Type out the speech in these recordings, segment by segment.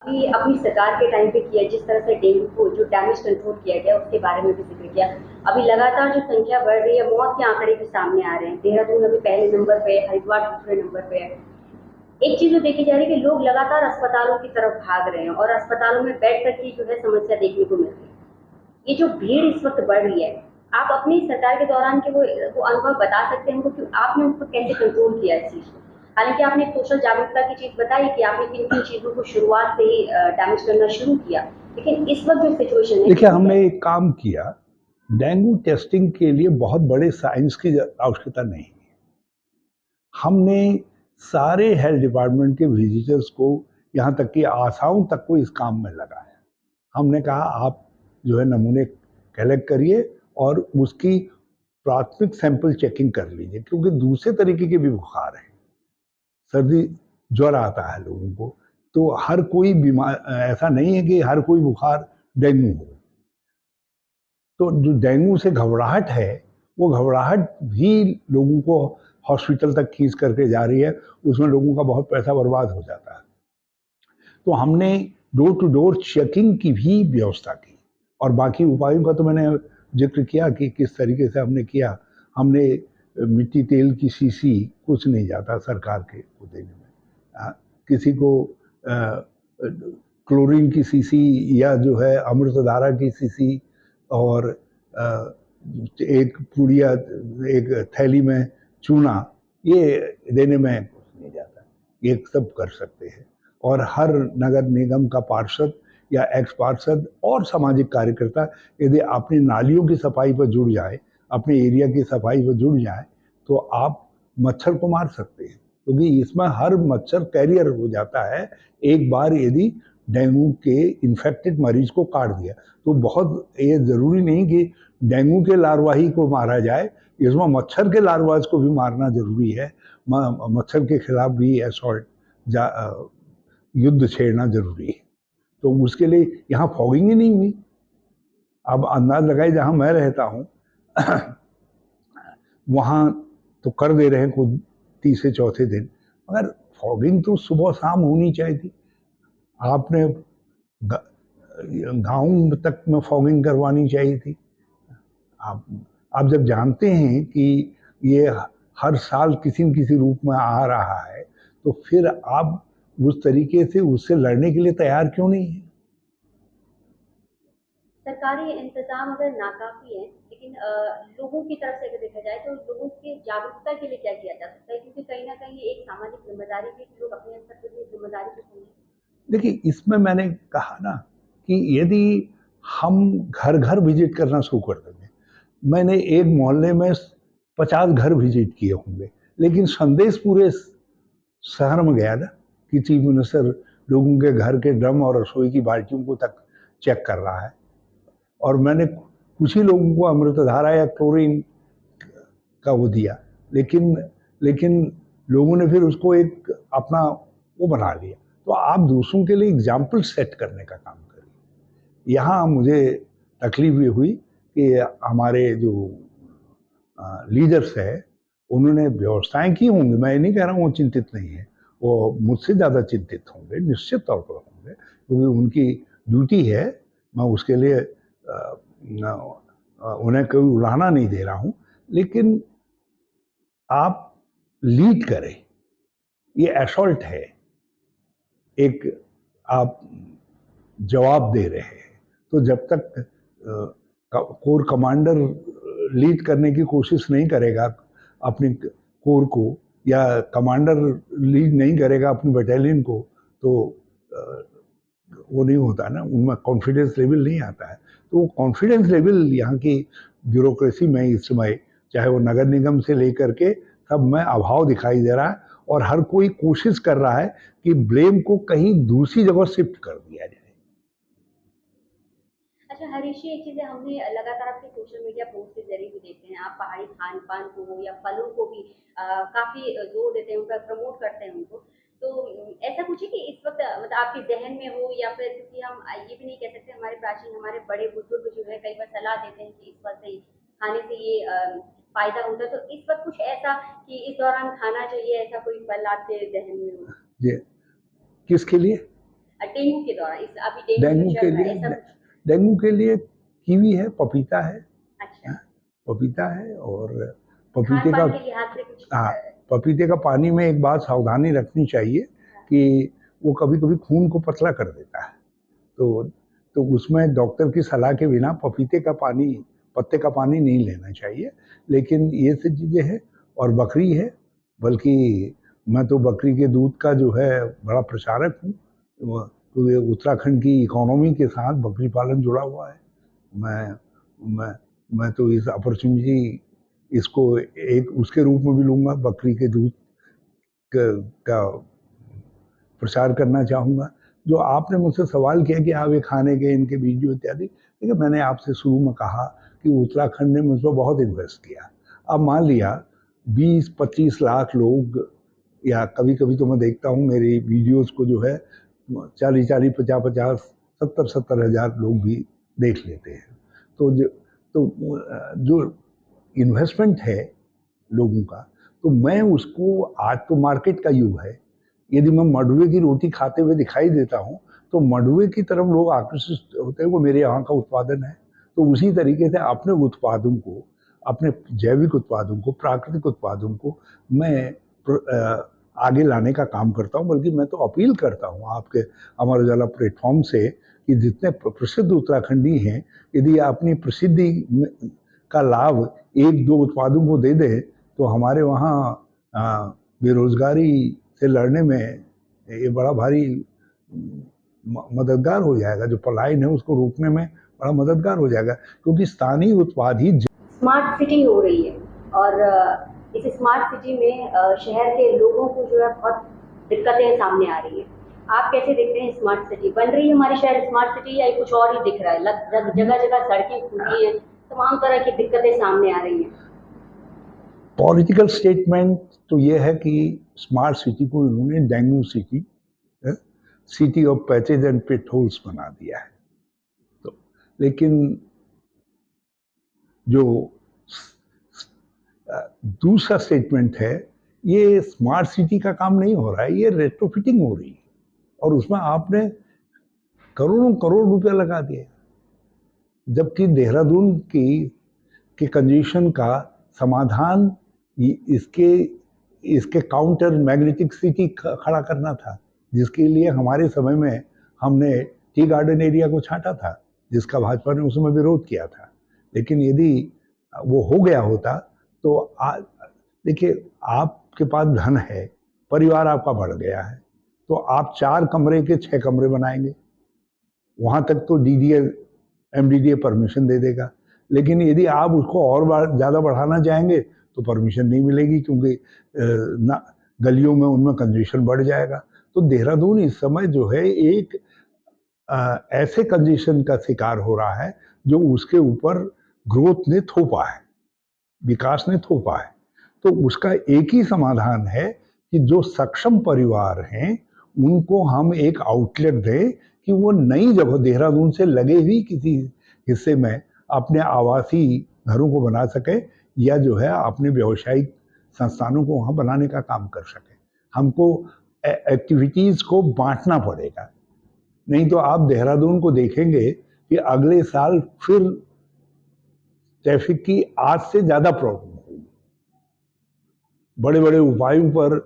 कि अपनी सरकार के टाइम पे किया, जिस तरह से डेंगू को जो डैमेज कंट्रोल किया गया उसके बारे में भी जिक्र किया। अभी लगातार जो संख्या बढ़ रही है, मौत के आंकड़े भी सामने आ रहे हैं। देहरादून अभी पहले नंबर पे है, हरिद्वार दूसरे नंबर पे है। एक चीज जो देखी जा रही है कि लोग लगातार अस्पतालों की तरफ भाग रहे हैं और अस्पतालों में बेड तक की जो है समस्या देखने को मिल रही है। ये जो भीड़ इस वक्त बढ़ रही है, आप अपनी सरकार के दौरान के वो अनुभव बता सकते हैं हमको कि आपने उसको कैसे कंट्रोल किया इस चीज को? हालांकि आपने सोशल जागरूकता की चीज बताई कि आपने किन किन चीजों को शुरुआत से ही डैमेज करना शुरू किया, लेकिन इस वक्त जो सिचुएशन है, देखिए हमने एक काम किया, डेंगू टेस्टिंग के लिए बहुत बड़े साइंस की आवश्यकता नहीं है। हमने सारे हेल्थ डिपार्टमेंट के विजिटर्स को, यहाँ तक कि आशाओं तक को इस काम में लगाया। हमने कहा आप जो है नमूने कलेक्ट करिए और उसकी प्राथमिक सैंपल चेकिंग कर लीजिए, क्योंकि दूसरे तरीके के भी बुखार हैं। सर्दी ज्वर आता है लोगों को, तो हर कोई बीमार ऐसा नहीं है कि हर कोई बुखार डेंगू हो। तो जो डेंगू से घबराहट है, वो घबराहट भी लोगों को हॉस्पिटल तक खींच करके जा रही है, उसमें लोगों का बहुत पैसा बर्बाद हो जाता है। तो हमने डोर टू डोर चेकिंग की भी व्यवस्था की, और बाकी उपायों का तो मैंने जिक्र किया कि किस तरीके से हमने किया। हमने मिट्टी तेल की शीशी, कुछ नहीं जाता सरकार के को देने में। किसी को क्लोरीन की शीशी या जो है अमृतधारा की शीशी और एक पुड़िया, एक थैली में चूना, ये देने में कुछ नहीं जाता, ये सब कर सकते हैं। और हर नगर निगम का पार्षद या एक्स पार्षद और सामाजिक कार्यकर्ता यदि अपनी नालियों की सफाई पर जुड़ जाए, अपने एरिया की सफाई पर जुड़ जाए, तो आप मच्छर को मार सकते हैं, क्योंकि इसमें हर मच्छर कैरियर हो जाता है। एक बार यदि डेंगू के इन्फेक्टेड मरीज को काट दिया तो बहुत, ये जरूरी नहीं कि डेंगू के लार्वाही को मारा जाए, इसमें मच्छर के लार्वाज को भी मारना जरूरी है। मच्छर के खिलाफ भी असॉल्ट युद्ध छेड़ना जरूरी है। तो उसके लिए यहाँ फॉगिंग ही नहीं हुई। अब अंदाज लगाए जहाँ मैं रहता हूँ वहाँ तो कर दे रहे हैं कुछ तीसरे चौथे दिन, मगर फॉगिंग तो सुबह शाम होनी चाहिए थी। आपने गांव तक में फॉगिंग करवानी चाहिए थी। आप आप जब जानते हैं कि ये हर साल किसी न किसी रूप में आ रहा है, तो फिर आप उस तरीके से उससे लड़ने के लिए तैयार क्यों नहीं है? सरकारी इंतजाम अगर नाकाफी है, लेकिन लोगों की तरफ से अगर देखा जाए तो लोगों की जागरूकता के लिए क्या किया जा सकता है? क्योंकि कहीं ना कहीं एक सामाजिक जिम्मेदारी भी, लोग अपने स्तर पर भी जिम्मेदारी को समझें। देखिए इसमें मैंने कहा ना कि यदि हम घर घर विजिट करना शुरू कर देंगे, मैंने एक मोहल्ले में 50 घर विजिट किए होंगे, लेकिन संदेश पूरे शहर में गया ना कि चीफ मिनिस्टर लोगों के घर के ड्रम और रसोई की बाल्टियों को तक चेक कर रहा है। और मैंने कुछ ही लोगों को अमृतधारा या क्लोरीन का वो दिया, लेकिन लेकिन लोगों ने फिर उसको एक अपना वो बना लिया। तो आप दूसरों के लिए एग्जाम्पल सेट करने का काम करिए। यहाँ मुझे तकलीफ ये हुई कि हमारे जो लीडर्स है, उन्होंने व्यवस्थाएं की होंगी, मैं नहीं कह रहा हूँ वो चिंतित नहीं है, वो मुझसे ज़्यादा चिंतित होंगे, निश्चित तौर पर होंगे, क्योंकि उनकी ड्यूटी है। मैं उसके लिए उन्हें कोई उलाहना नहीं दे रहा हूँ, लेकिन आप लीड करें, ये असॉल्ट है, एक आप जवाब दे रहे हैं। तो जब तक कोर कमांडर लीड करने की कोशिश नहीं करेगा अपनी कोर को, या कमांडर लीड नहीं करेगा अपनी बटालियन को, तो वो नहीं होता ना, उनमें कॉन्फिडेंस लेवल नहीं आता है। तो वो कॉन्फिडेंस लेवल यहाँ की ब्यूरोक्रेसी में इस समय, चाहे वो नगर निगम से लेकर के, सब में अभाव दिखाई दे रहा है, और हर कोई कोशिश कर रहा है कि ब्लेम को कहीं दूसरी जगह शिफ्ट कर दिया जाए। अच्छा हरीश जी, एक चीज़ है, हमने लगातार आपके सोशल मीडिया पोस्ट के ज़रिए भी देखते हैं, आप पहाड़ी खान-पान को या फलों को भी काफ़ी ज़ोर देते हैं, उनका प्रमोट करते हैं उनको। तो ऐसा कुछ है कि इस वक़्त मतलब आपके ज़हन में हो, या फिर क्योंकि हम ये भी नहीं कह सकते, हमारे प्राचीन हमारे बड़े बुजुर्ग जो है कई बार सलाह देते हैं कि इस फल से खाने से ये फ़ायदा होता है, तो इस वक़्त कुछ ऐसा कि इस दौरान खाना चाहिए, ऐसा कोई फल आपके ज़हन में हो? ये किसके लिए? डेंगू के दौरान इस अभी डेंगू डेंगू जो के चल रहा है लिए ऐसा कुछ? डेंगू के लिए कीवी है, पपीता है, अच्छा, हाँ, पपीता है और खान पपीते का, पान के लिहाज से कुछ हाँ, पपीते का पानी में एक बात सावधानी रखनी चाहिए कि वो कभी कभी खून को पतला कर देता है। तो तो उसमें डॉक्टर की सलाह के बिना पपीते का पानी, पत्ते का पानी नहीं लेना चाहिए। लेकिन ये सब चीज़ें हैं और बकरी है, बल्कि मैं तो बकरी के दूध का जो है बड़ा प्रचारक हूँ। तो ये उत्तराखंड की इकोनॉमी के साथ बकरी पालन जुड़ा हुआ है। मैं मैं मैं तो इस अपॉर्चुनिटी इसको एक उसके रूप में भी लूँगा, बकरी के दूध का प्रचार करना चाहूँगा। जो आपने मुझसे सवाल किया कि आप ये खाने के इनके वीडियो इत्यादि, देखिए मैंने आपसे शुरू में कहा कि उत्तराखंड ने मुझ पर बहुत इन्वेस्ट किया। अब मान लिया 20-25 लाख लोग, या कभी-कभी तो मैं देखता हूँ मेरी वीडियोज़ को जो है 40-40, 50-50, 70-70 हज़ार लोग भी देख लेते हैं। तो जो इन्वेस्टमेंट है लोगों का, तो मैं उसको, आज तो मार्केट का युग है, यदि मैं मंडुवे की रोटी खाते हुए दिखाई देता हूँ तो मंडुवे की तरफ लोग आकर्षित होते हैं, वो मेरे यहाँ का उत्पादन है। तो उसी तरीके से अपने उत्पादों को, अपने जैविक उत्पादों को, प्राकृतिक उत्पादों को मैं आगे लाने का काम करता हूँ। बल्कि मैं तो अपील करता हूँ आपके अमर उजाला प्लेटफॉर्म से कि जितने प्रसिद्ध उत्तराखंडी हैं, यदि अपनी प्रसिद्धि का लाभ एक दो उत्पादों को दे दें तो हमारे वहाँ बेरोजगारी से लड़ने में ये बड़ा भारी मददगार हो जाएगा। जो पलायन है उसको रोकने में बड़ा मददगार हो जाएगा, क्योंकि स्थानीय उत्पाद ही स्मार्ट सिटी हो रही है और इस स्मार्ट सिटी में शहर के लोगों को जो है बहुत दिक्कतें सामने आ रही है। आप कैसे देखते हैं स्मार्ट सिटी बन रही है हमारे शहर स्मार्ट सिटी, या कुछ और ही दिख रहा है? जगह जगह सड़कें खुली हैं, तमाम तरह की दिक्कतें सामने आ रही हैं। पॉलिटिकल स्टेटमेंट तो ये है कि स्मार्ट सिटी को इन्होंने dengue city, city of patches and pit holes बना दिया है। तो लेकिन जो दूसरा स्टेटमेंट है, ये स्मार्ट सिटी का काम नहीं हो रहा है, ये रेट्रोफिटिंग हो रही है और उसमें आपने करोड़ों करोड़ रुपया लगा दिए। जबकि देहरादून के कंजेशन का समाधान इसके इसके काउंटर मैग्नेटिक सिटी खड़ा करना था, जिसके लिए हमारे समय में हमने टी गार्डन एरिया को छांटा था, जिसका भाजपा ने उस समय विरोध किया था। लेकिन यदि वो हो गया होता तो देखिए, आपके पास धन है, परिवार आपका बढ़ गया है, तो आप 4 कमरे के 6 कमरे बनाएंगे, वहाँ तक तो डीडीए एमडीडीए परमिशन दे देगा। लेकिन यदि आप उसको और ज़्यादा बढ़ाना चाहेंगे तो परमिशन नहीं मिलेगी, क्योंकि ना गलियों में उनमें कंजेशन बढ़ जाएगा। तो देहरादून इस समय जो है एक ऐसे कंजेशन का शिकार हो रहा है जो उसके ऊपर ग्रोथ ने थोपा है, विकास ने थोपा है। तो उसका एक ही समाधान है कि जो सक्षम परिवार हैं उनको हम एक आउटलेट दें कि वो नई जगह देहरादून से लगे हुई किसी हिस्से में अपने आवासीय घरों को बना सके, या जो है अपने व्यावसायिक संस्थानों को वहाँ बनाने का काम कर सके। हमको एक्टिविटीज़ को बांटना पड़ेगा, नहीं तो आप देहरादून को देखेंगे कि अगले साल फिर ट्रैफिक की आज से ज़्यादा प्रॉब्लम होगी। बड़े बड़े उपायों पर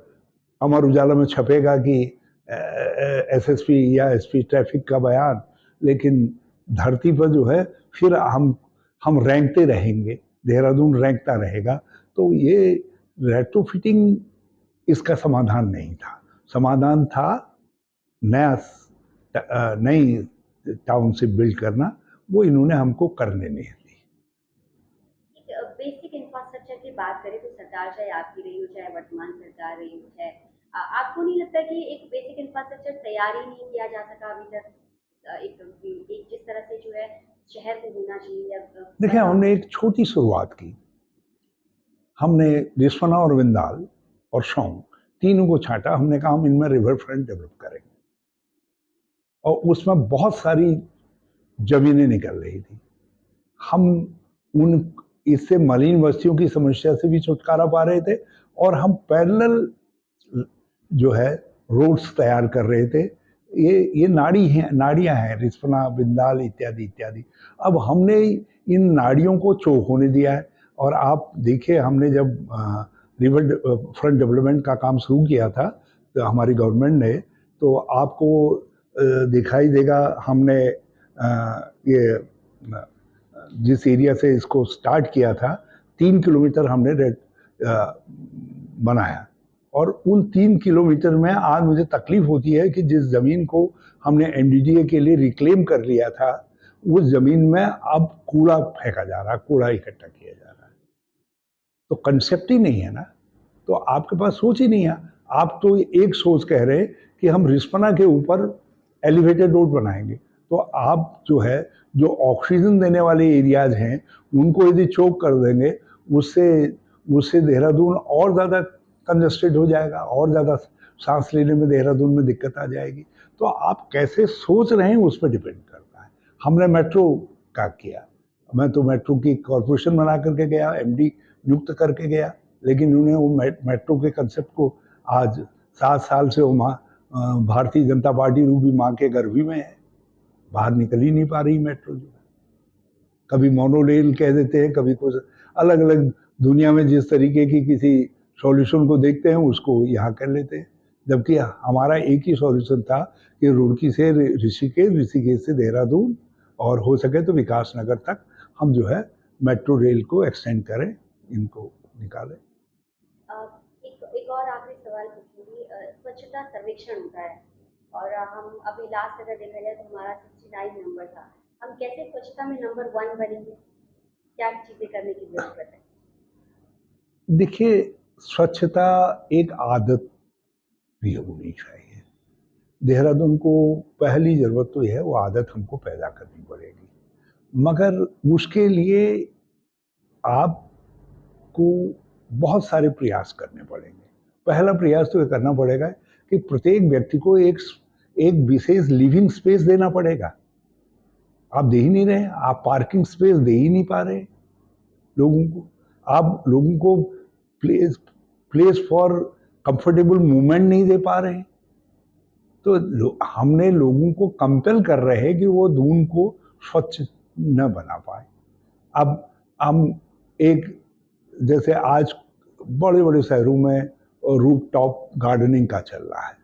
अमर उजाला में छपेगा कि एसएसपी या एसपी ट्रैफिक का बयान, लेकिन धरती पर जो है फिर हम रैंकते रहेंगे, देहरादून रैंकता रहेगा। तो ये रेट्रोफिटिंग इसका समाधान नहीं था। समाधान था नई टाउनशिप बिल्ड करना, वो इन्होंने हमको करने नहीं दी। बेसिक इंफ्रास्ट्रक्चर की बात करें तो सरकार चाहे आपकी रही हो चाहे वर्तमान सरकार रही हो, है आपको नहीं लगता कि एक बेसिक इंफ्रास्ट्रक्चर तैयार ही नहीं किया जा सका अभी तक? एक जिस तरह से जो है शहर को होना चाहिए या देखिए, हमने एक छोटी शुरुआत की। हमने रिस्पना और विंदाल और शौंग तीनों को छांटा। हमने कहा हम इनमें रिवर फ्रंट डेवलप करेंगे, और उसमें बहुत सारी जमीनें निकल रही थी। हम उन इससे मलिन बस्तियों की समस्या से भी छुटकारा पा रहे थे, और हम पैरेलल जो है रोड्स तैयार कर रहे थे ये नाड़ियाँ हैं, रिस्पना, बिंदाल इत्यादि इत्यादि। अब हमने इन नाड़ियों को चोक होने दिया है। और आप देखिए, हमने जब रिवर फ्रंट डेवलपमेंट का काम शुरू किया था तो हमारी गवर्नमेंट ने, तो आपको दिखाई देगा, हमने ये जिस एरिया से इसको स्टार्ट किया था 3 किलोमीटर हमने बनाया। और उन 3 किलोमीटर में आज मुझे तकलीफ होती है कि जिस ज़मीन को हमने एमडीडीए के लिए रिक्लेम कर लिया था, उस ज़मीन में अब कूड़ा फेंका जा रहा है, कूड़ा इकट्ठा किया जा रहा है। तो कंसेप्ट ही नहीं है ना, तो आपके पास सोच ही नहीं है। आप तो एक सोच कह रहे हैं कि हम रिस्पना के ऊपर एलिवेटेड रोड बनाएंगे, तो आप जो है, जो ऑक्सीजन देने वाले एरियाज हैं उनको यदि चोक कर देंगे, उससे उससे देहरादून और ज़्यादा कंजस्टेड हो जाएगा, और ज़्यादा सांस लेने में देहरादून में दिक्कत आ जाएगी। तो आप कैसे सोच रहे हैं उस पर डिपेंड करता है। हमने मेट्रो का किया, मैं तो मेट्रो की कॉरपोरेशन बना करके गया, एमडी नियुक्त करके गया, लेकिन उन्हें वो मेट्रो के कंसेप्ट को आज 7 साल से वो भारतीय जनता पार्टी रूपी माँ के गर्भी में है, बाहर निकल ही नहीं पा रही मेट्रो जो है। कभी मोनोरेल कह देते हैं, कभी कुछ अलग अलग, दुनिया में जिस तरीके की किसी सॉल्यूशन को देखते हैं उसको यहाँ कर लेते हैं। जबकि हमारा एक ही सॉल्यूशन था कि रुड़की से ऋषिकेश, ऋषिकेश से देहरादून, और हो सके तो विकास नगर तक हम जो है मेट्रो रेल को एक्सटेंड करें, इनको निकालें। एक और आखिरी सवाल पूछूंगी। स्वच्छता सर्वेक्षण होता है और हम अभी लास्ट अगर देखा जाए तो हमारा 69 नंबर था। हम कैसे स्वच्छता में नंबर 1 बनेंगे? क्या चीजें करने की जरूरत है? देखिए, स्वच्छता एक आदत भी होनी चाहिए। देहरादून को पहली ज़रूरत तो यह है, वो आदत हमको पैदा करनी पड़ेगी, मगर उसके लिए आपको बहुत सारे प्रयास करने पड़ेंगे। पहला प्रयास तो ये करना पड़ेगा कि प्रत्येक व्यक्ति को एक विशेष लिविंग स्पेस देना पड़ेगा। आप दे ही नहीं रहे, आप पार्किंग स्पेस दे ही नहीं पा रहे लोगों को। आप लोगों को place place for comfortable movement नहीं दे पा रहे। तो हमने लोगों को कंपेल कर रहे हैं कि वो दून को स्वच्छ न बना पाए। अब हम एक, जैसे आज बड़े बड़े शहरों में रूफ टॉप गार्डनिंग का चल रहा है,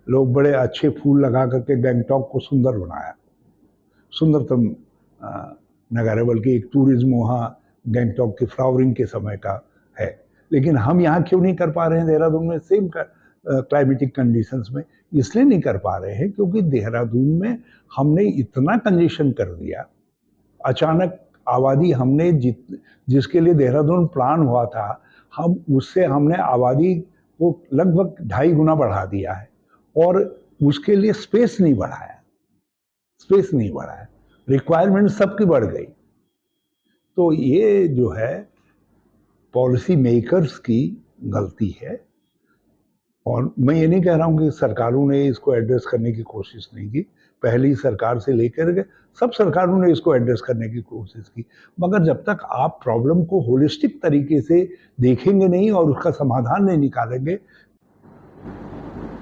लोग बड़े अच्छे फूल लगा करके गैंगटॉक को सुंदर बनाया, सुंदरतम नगर है, बल्कि एक टूरिज्म वहाँ गैंगटॉक के फ्लावरिंग के समय का है। लेकिन हम यहाँ क्यों नहीं कर पा रहे हैं देहरादून में सेम क्लाइमेटिक कंडीशंस में? इसलिए नहीं कर पा रहे हैं क्योंकि देहरादून में हमने इतना कंजेशन कर दिया। अचानक आबादी हमने जिसके लिए देहरादून प्लान हुआ था, हम उससे हमने आबादी को लगभग 2.5 गुना बढ़ा दिया है, और उसके लिए स्पेस नहीं बढ़ाया, रिक्वायरमेंट सबकी बढ़ गई। तो ये जो है पॉलिसी मेकर्स की गलती है। और मैं ये नहीं कह रहा हूँ कि सरकारों ने इसको एड्रेस करने की कोशिश नहीं की, पहली सरकार से लेकर के सब सरकारों ने इसको एड्रेस करने की कोशिश की, मगर जब तक आप प्रॉब्लम को होलिस्टिक तरीके से देखेंगे नहीं और उसका समाधान नहीं निकालेंगे।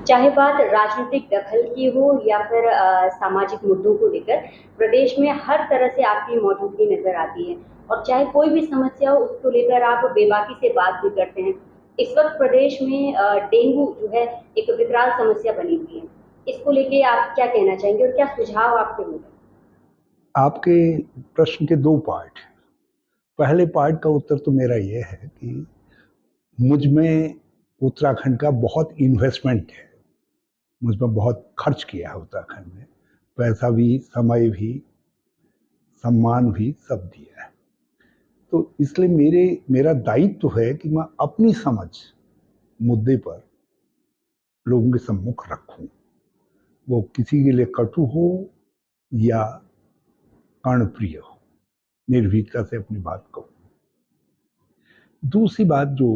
चाहे बात राजनीतिक दखल की हो या फिर सामाजिक मुद्दों को लेकर, प्रदेश में हर तरह से आपकी मौजूदगी नजर आती है, और चाहे कोई भी समस्या हो उसको लेकर आप बेबाकी से बात भी करते हैं। इस वक्त प्रदेश में डेंगू जो है एक विकराल समस्या बनी हुई है। इसको लेके आप क्या कहना चाहेंगे और क्या सुझाव आपके होंगे? आपके प्रश्न के 2 पार्ट हैं। पहले पार्ट का उत्तर तो मेरा ये है कि मुझ में उत्तराखंड का बहुत इन्वेस्टमेंट है, मुझ पर बहुत खर्च किया है उत्तराखंड में, पैसा भी, समय भी, सम्मान भी सब दिया है। तो इसलिए मेरा दायित्व है कि मैं अपनी समझ मुद्दे पर लोगों के सम्मुख रखूं, वो किसी के लिए कटु हो या कर्णप्रिय हो, निर्भीकता से अपनी बात कहूं। दूसरी बात जो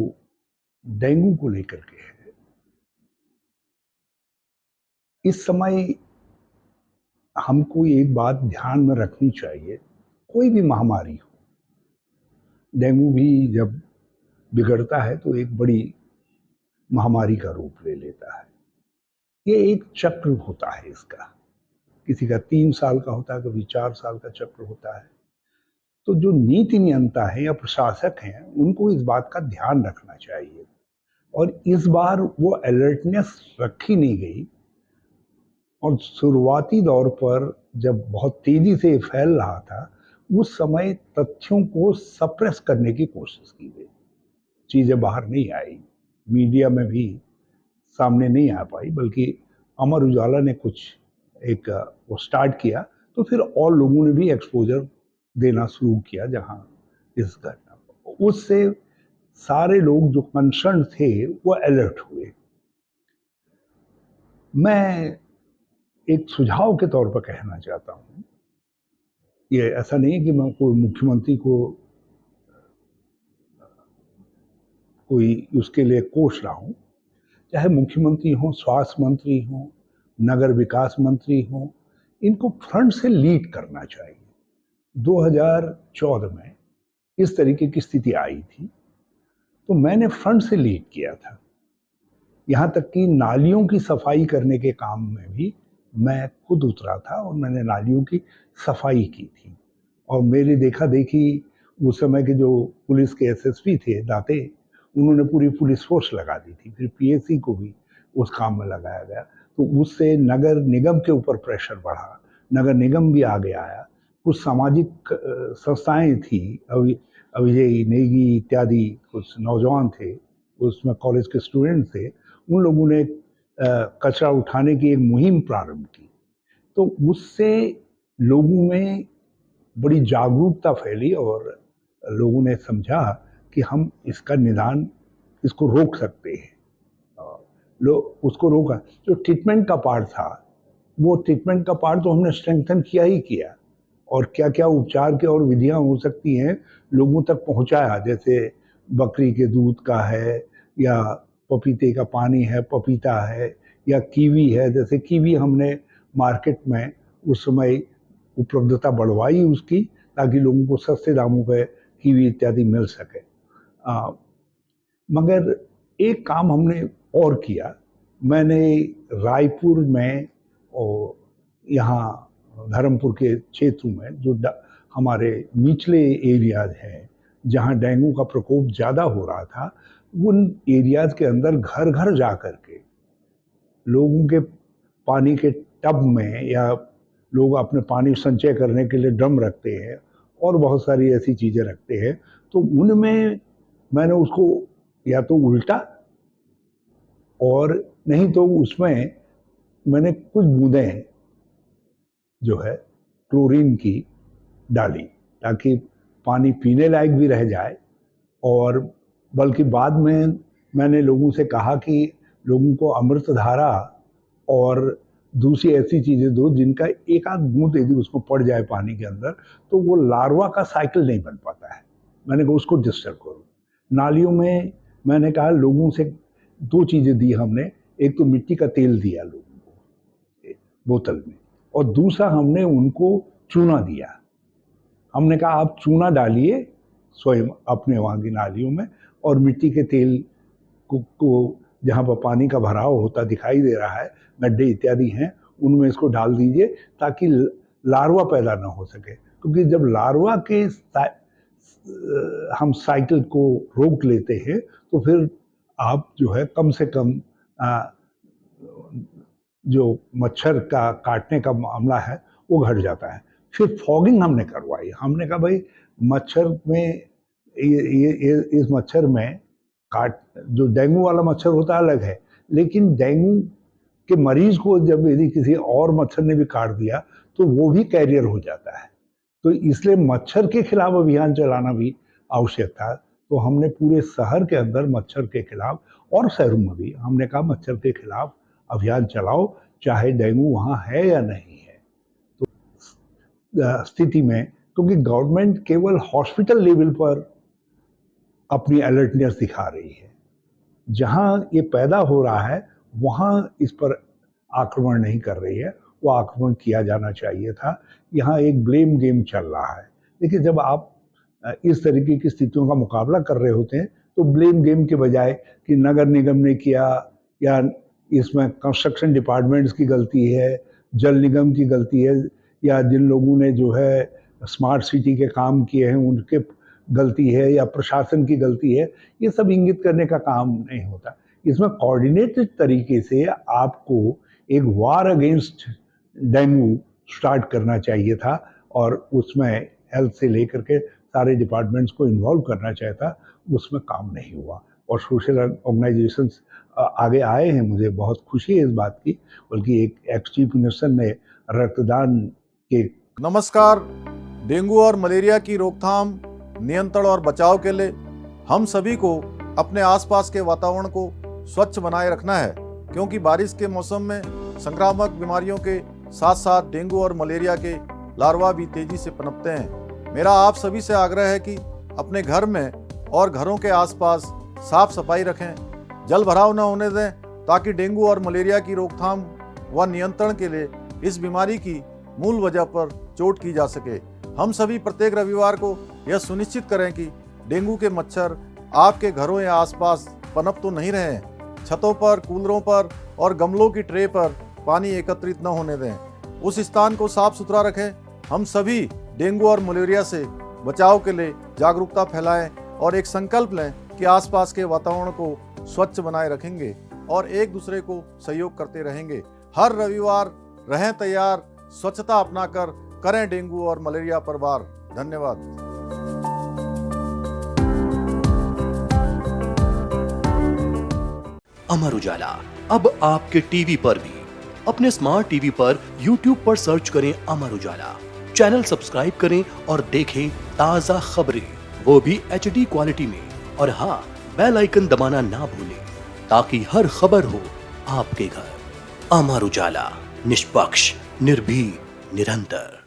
डेंगू को लेकर के है, इस समय हमको एक बात ध्यान में रखनी चाहिए, कोई भी महामारी हो, डेंगू भी जब बिगड़ता है तो एक बड़ी महामारी का रूप ले लेता है। ये एक चक्र होता है इसका, किसी का 3 साल का होता है, कभी 4 साल का चक्र होता है। तो जो नीति नियंता है या प्रशासक हैं, उनको इस बात का ध्यान रखना चाहिए और इस बार वो अलर्टनेस रखी नहीं गई और शुरुआती दौर पर जब बहुत तेजी से फैल रहा था, उस समय तथ्यों को सप्रेस करने की कोशिश की गई। चीज़ें बाहर नहीं आई, मीडिया में भी सामने नहीं आ पाई, बल्कि अमर उजाला ने कुछ एक वो स्टार्ट किया, तो फिर और लोगों ने भी एक्सपोजर देना शुरू किया जहां इस घटना, उससे सारे लोग जो कंसर्न थे वो अलर्ट हुए। मैं एक सुझाव के तौर पर कहना चाहता हूँ, ये ऐसा नहीं है कि मैं कोई मुख्यमंत्री को कोई उसके लिए कोस रहा हूँ। चाहे मुख्यमंत्री हों, स्वास्थ्य मंत्री हों, नगर विकास मंत्री हों, इनको फ्रंट से लीड करना चाहिए। 2014 में इस तरीके की स्थिति आई थी, तो मैंने फ्रंट से लीड किया था। यहाँ तक कि नालियों की सफाई करने के काम में भी मैं खुद उतरा था और मैंने नालियों की सफाई की थी। और मेरी देखा देखी उस समय के जो पुलिस के एसएसपी थे दाते, उन्होंने पूरी पुलिस फोर्स लगा दी थी, फिर पीएससी को भी उस काम में लगाया गया। तो उससे नगर निगम के ऊपर प्रेशर बढ़ा, नगर निगम भी आगे आया। कुछ सामाजिक संस्थाएं थी, अविजय नेगी इत्यादि कुछ नौजवान थे, उसमें कॉलेज के स्टूडेंट थे, उन लोगों ने कचरा उठाने की एक मुहिम प्रारंभ की। तो उससे लोगों में बड़ी जागरूकता फैली और लोगों ने समझा कि हम इसका निदान, इसको रोक सकते हैं। लोग उसको रोका। जो ट्रीटमेंट का पार्ट था, वो ट्रीटमेंट का पार्ट तो हमने स्ट्रेंथन किया ही किया, और क्या क्या उपचार की और विधियां हो सकती हैं लोगों तक पहुंचाया, जैसे बकरी के दूध का है, या पपीते का पानी है, पपीता है, या कीवी है। जैसे कीवी हमने मार्केट में उस समय उपलब्धता बढ़वाई उसकी, ताकि लोगों को सस्ते दामों पे कीवी इत्यादि मिल सके। मगर एक काम हमने और किया। मैंने रायपुर में और यहाँ धर्मपुर के क्षेत्र में जो हमारे निचले एरियाज हैं जहाँ डेंगू का प्रकोप ज़्यादा हो रहा था, उन एरियाज के अंदर घर घर जा कर के लोगों के पानी के टब में, या लोग अपने पानी संचय करने के लिए ड्रम रखते हैं और बहुत सारी ऐसी चीज़ें रखते हैं, तो उनमें मैंने उसको या तो उल्टा, और नहीं तो उसमें मैंने कुछ बूंदें जो है क्लोरीन की डाली, ताकि पानी पीने लायक भी रह जाए। और बल्कि बाद में मैंने लोगों से कहा कि लोगों को अमृत धारा और दूसरी ऐसी चीज़ें दो जिनका एक आध बूंद यदि उसको पड़ जाए पानी के अंदर, तो वो लार्वा का साइकिल नहीं बन पाता है। मैंने कहा उसको डिस्टर्ब करो। नालियों में मैंने कहा लोगों से 2 चीज़ें दी हमने, एक तो मिट्टी का तेल दिया लोगों को बोतल में, और दूसरा हमने उनको चूना दिया। हमने कहा आप चूना डालिए स्वयं अपने वहाँ की नालियों में, और मिट्टी के तेल को जहाँ पर पानी का भराव होता दिखाई दे रहा है, गड्ढे इत्यादि हैं, उनमें इसको डाल दीजिए, ताकि लार्वा पैदा ना हो सके। क्योंकि जब लार्वा के हम साइकिल को रोक लेते हैं, तो फिर आप जो है कम से कम जो मच्छर का काटने का मामला है वो घट जाता है। फिर फॉगिंग हमने करवाई। हमने कहा भाई मच्छर में इस मच्छर में काट, जो डेंगू वाला मच्छर होता है अलग है, लेकिन डेंगू के मरीज को जब यदि किसी और मच्छर ने भी काट दिया तो वो भी कैरियर हो जाता है। तो इसलिए मच्छर के खिलाफ अभियान चलाना भी आवश्यक था। तो हमने पूरे शहर के अंदर मच्छर के खिलाफ, और शहरों में भी हमने कहा मच्छर के खिलाफ अभियान चलाओ, चाहे डेंगू वहाँ है या नहीं है। तो स्थिति में, क्योंकि गवर्नमेंट केवल हॉस्पिटल लेवल पर अपनी अलर्टनेस दिखा रही है, जहाँ ये पैदा हो रहा है वहाँ इस पर आक्रमण नहीं कर रही है। वो आक्रमण किया जाना चाहिए था। यहाँ एक ब्लेम गेम चल रहा है। देखिए, जब आप इस तरीके की स्थितियों का मुकाबला कर रहे होते हैं, तो ब्लेम गेम के बजाय कि नगर निगम ने किया इसमें कंस्ट्रक्शन डिपार्टमेंट्स की गलती है, जल निगम की गलती है, या जिन लोगों ने जो है स्मार्ट सिटी के काम किए हैं उनके गलती है, या प्रशासन की गलती है, ये सब इंगित करने का काम नहीं होता। इसमें कोऑर्डिनेटेड तरीके से आपको एक वार अगेंस्ट डेंगू स्टार्ट करना चाहिए था, और उसमें हेल्थ से लेकर के सारे डिपार्टमेंट्स को इन्वॉल्व करना चाहिए था। उसमें काम नहीं हुआ, और सोशल ऑर्गेनाइजेशंस आगे आए हैं, मुझे बहुत खुशी है इस बात की। बल्कि एक एक्स चीफ मिनिस्टर ने रक्तदान के नमस्कार। डेंगू और मलेरिया की रोकथाम, नियंत्रण और बचाव के लिए हम सभी को अपने आसपास के वातावरण को स्वच्छ बनाए रखना है, क्योंकि बारिश के मौसम में संक्रामक बीमारियों के साथ साथ डेंगू और मलेरिया के लार्वा भी तेजी से पनपते हैं। मेरा आप सभी से आग्रह है कि अपने घर में और घरों के आसपास साफ सफाई रखें, जल भराव न होने दें, ताकि डेंगू और मलेरिया की रोकथाम व नियंत्रण के लिए इस बीमारी की मूल वजह पर चोट की जा सके। हम सभी प्रत्येक रविवार को यह सुनिश्चित करें कि डेंगू के मच्छर आपके घरों या आसपास पनप तो नहीं रहे हैं। छतों पर, कूलरों पर और गमलों की ट्रे पर पानी एकत्रित न होने दें। उस स्थान को साफ सुथरा रखें। हम सभी डेंगू और मलेरिया से बचाव के लिए जागरूकता फैलाएं और एक संकल्प लें कि आसपास के वातावरण को स्वच्छ बनाए रखेंगे और एक दूसरे को सहयोग करते रहेंगे। हर रविवार रहें तैयार, स्वच्छता अपनाकर करें डेंगू और मलेरिया पर वार। धन्यवाद। अमर उजाला अब आपके टीवी पर भी। अपने स्मार्ट टीवी पर YouTube पर सर्च करें अमर उजाला, चैनल सब्सक्राइब करें और देखें ताजा खबरें, वो भी HD क्वालिटी में। और हाँ, बेल आइकन दबाना ना भूलें, ताकि हर खबर हो आपके घर। अमर उजाला, निष्पक्ष, निर्भीक, निरंतर।